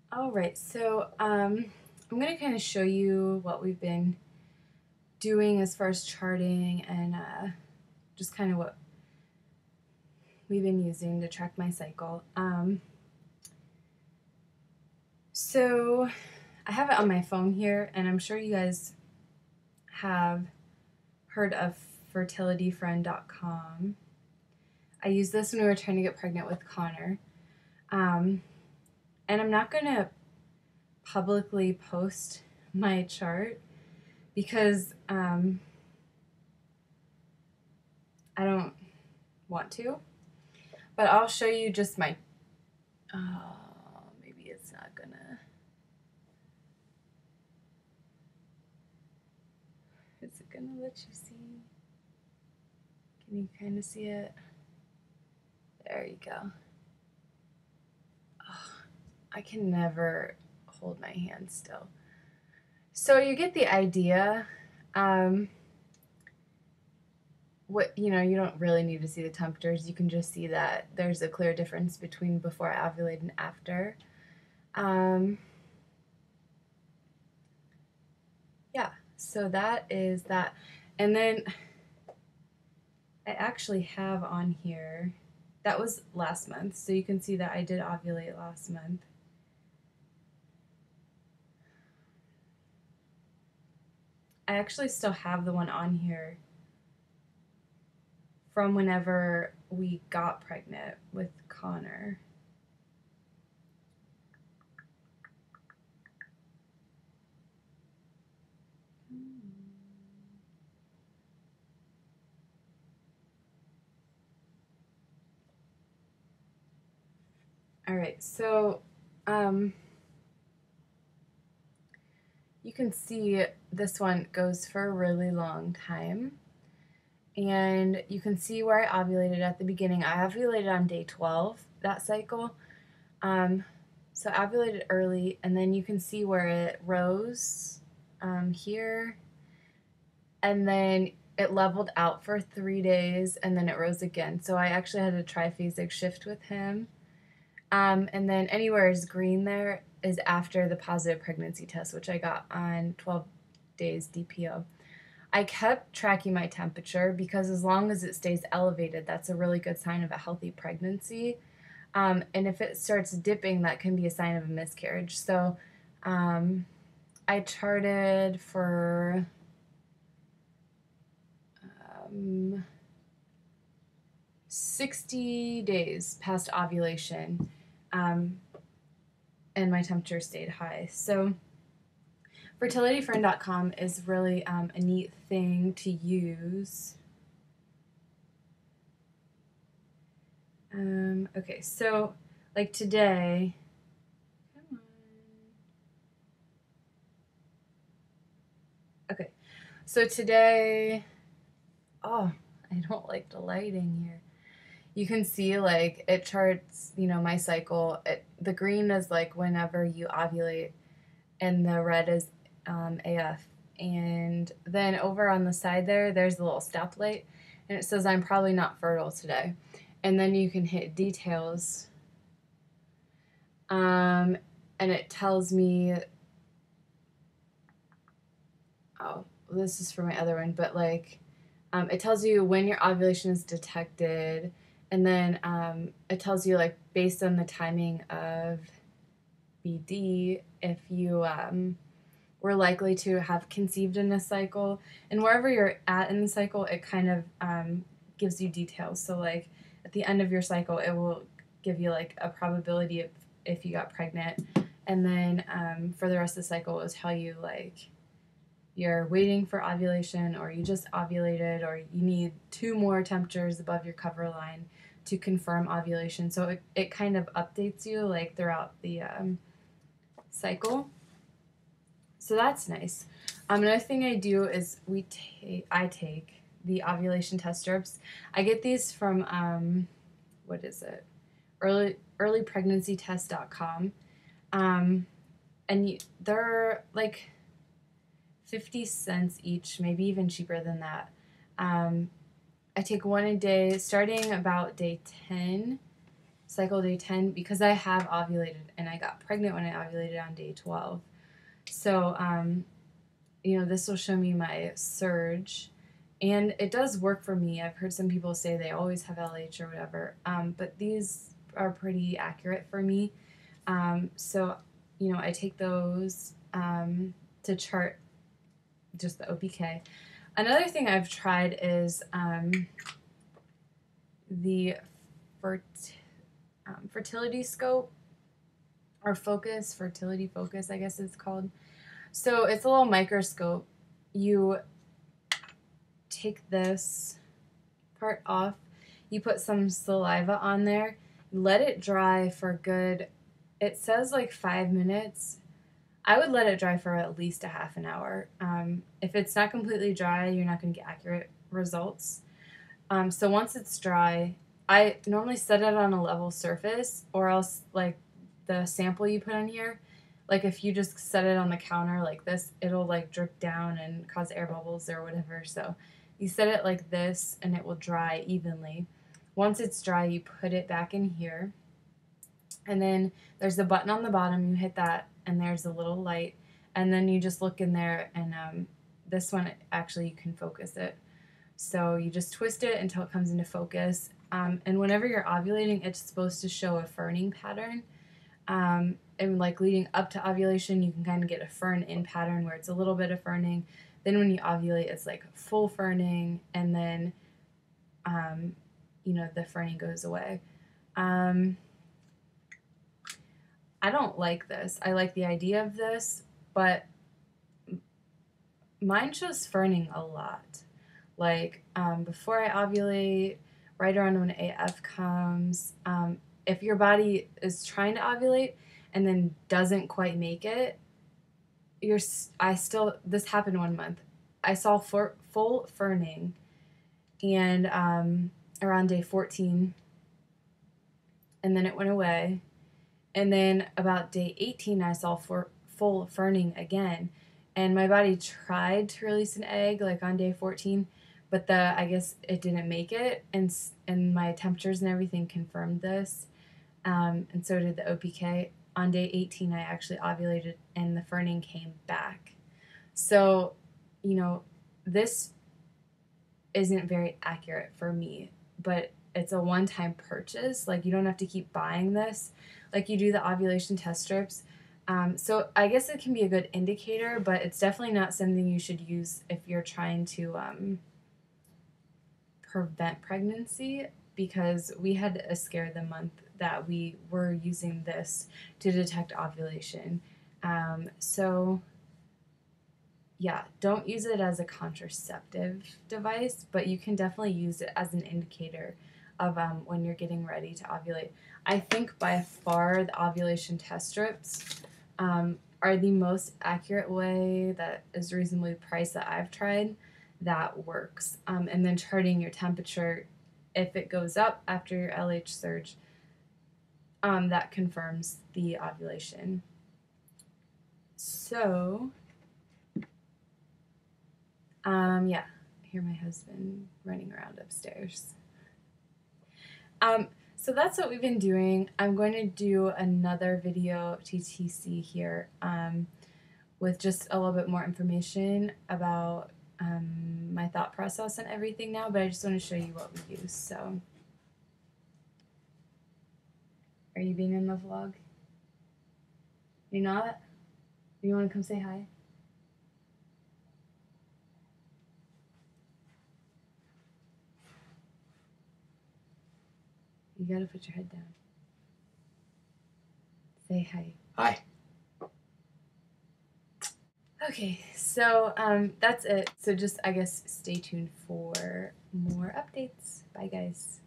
All right, so I'm going to kind of show you what we've been doing as far as charting and just kind of what we've been using to track my cycle. So I have it on my phone here, and I'm sure you guys have heard of fertilityfriend.com. I used this when we were trying to get pregnant with Connor. And I'm not going to publicly post my chart because I don't want to. But I'll show you just my, maybe it's not gonna, is it gonna let you see? Can you kind of see it? There you go. Oh, I can never hold my hand still. So you get the idea. You don't really need to see the temperatures. You can just see that there's a clear difference between before I ovulate and after. Yeah, so that is that. And then I actually have on here, that was last month, so you can see that I did ovulate last month. I actually still have the one on here from whenever we got pregnant with Connor. All right, so you can see this one goes for a really long time. And you can see where I ovulated at the beginning. I ovulated on day 12, that cycle. So I ovulated early, and then you can see where it rose here, and then it leveled out for 3 days, and then it rose again. So I actually had a triphasic shift with him. And then anywhere is green there is after the positive pregnancy test, which I got on 12 days DPO. I kept tracking my temperature because as long as it stays elevated, that's a really good sign of a healthy pregnancy. And if it starts dipping, that can be a sign of a miscarriage. So I charted for 60 days past ovulation, and my temperature stayed high. So fertilityfriend.com is really a neat thing to use. Okay, so like today, come on. Okay, so today, oh, I don't like the lighting here. You can see like it charts, my cycle. The green is like whenever you ovulate, and the red is AF. And then over on the side there's a little stoplight, and it says I'm probably not fertile today. And then you can hit details, and it tells me, oh, this is for my other one, but like it tells you when your ovulation is detected, and then it tells you like based on the timing of BD if you were likely to have conceived in a cycle, and wherever you're at in the cycle, it kind of gives you details. So like at the end of your cycle, it will give you like a probability of if you got pregnant, and then for the rest of the cycle, it will tell you like you're waiting for ovulation, or you just ovulated, or you need 2 more temperatures above your cover line to confirm ovulation. So it kind of updates you like throughout the cycle. So that's nice. Another thing I do is I take the ovulation test strips. I get these from what is it? earlypregnancytest.com. And they're like 50 cents each, maybe even cheaper than that. I take one a day starting about day 10, cycle day 10 because I have ovulated and I got pregnant when I ovulated on day 12. So, you know, this will show me my surge, and it does work for me. I've heard some people say they always have LH or whatever, but these are pretty accurate for me. So, you know, I take those to chart just the OPK. Another thing I've tried is the fertility scope, or focus, fertility focus, I guess it's called. So it's a little microscope. You take this part off, you put some saliva on there, let it dry for good, it says like 5 minutes. I would let it dry for at least a half an hour. If it's not completely dry, you're not going to get accurate results. So once it's dry, I normally set it on a level surface, or else like the sample you put in here, like if you just set it on the counter like this, it'll like drip down and cause air bubbles or whatever. So you set it like this and it will dry evenly. Once it's dry, you put it back in here, and then there's a button on the bottom. You hit that and there's a little light, and then you just look in there, and this one actually you can focus it. So you just twist it until it comes into focus, and whenever you're ovulating, it's supposed to show a ferning pattern. And like leading up to ovulation, you can kind of get a fern in pattern where it's a little bit of ferning. Then when you ovulate, it's like full ferning, and then you know, the ferning goes away. I don't like this. I like the idea of this, but mine shows ferning a lot. Like before I ovulate, right around when AF comes, if your body is trying to ovulate and then doesn't quite make it, this happened 1 month. I saw full ferning, and around day 14, and then it went away. And then about day 18, I saw full ferning again. And my body tried to release an egg like on day 14, but I guess it didn't make it. And my temperatures and everything confirmed this. And so did the OPK. On day 18, I actually ovulated and the ferning came back. So, you know, this isn't very accurate for me, but it's a one-time purchase. Like, you don't have to keep buying this like you do the ovulation test strips. So I guess it can be a good indicator, but it's definitely not something you should use if you're trying to prevent pregnancy, because we had a scare the month that we were using this to detect ovulation. So yeah, don't use it as a contraceptive device, but you can definitely use it as an indicator of when you're getting ready to ovulate. I think by far the ovulation test strips are the most accurate way that is reasonably priced that I've tried that works. And then charting your temperature, if it goes up after your LH surge, that confirms the ovulation. So, yeah, I hear my husband running around upstairs. So that's what we've been doing. I'm going to do another video TTC here with just a little bit more information about my thought process and everything now, but I just want to show you what we use. So, are you being in the vlog? You're not? You want to come say hi? You gotta put your head down. Say hi. Hi. Okay, so that's it. So just, I guess, stay tuned for more updates. Bye, guys.